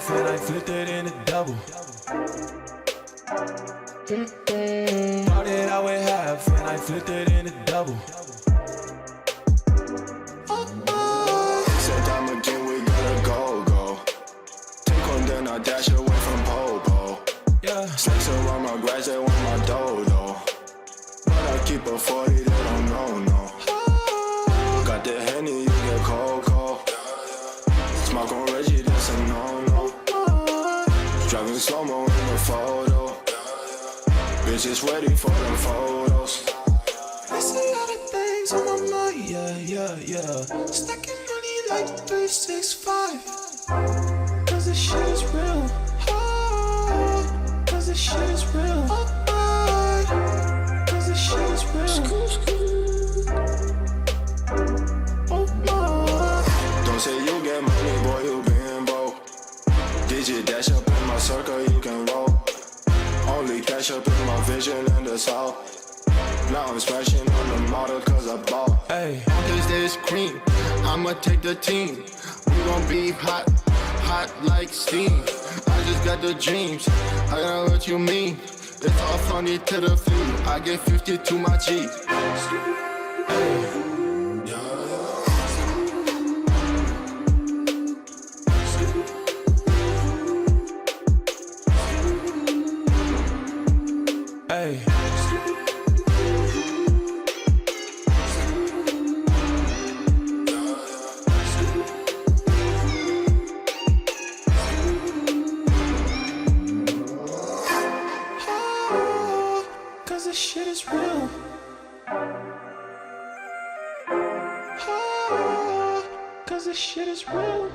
half and I flipped it in a double. Started out with half and I flipped it in a double. Said time again, we gotta go. Take one, then I dash away from Popo. Yeah. Snakes around my grass, they want my dodo. But I keep a 40, they don't know, no. Got the Henny, you get cold. Smoke on Reggie, that's a no-no. Driving slow-mo in the photo. Bitches ready for them photos. I see all the things on my mind, yeah. Stacking money like 365. Cause this shit is real. Cause this shit is real. Cause this shit is real. Don't say you get money, boy, you been broke. Digit dash up in my circle, you can roll. Only cash up in my vision and that's all. Now I'm smashing on the model cause I bought. Hey, Cause there's cream, I'ma take the team. We gon' be hot like steam. I just got the dreams, I know what you mean. It's all funny to the feet, I get 50 to my G. hey. Cause this shit is real. Cause this shit is real.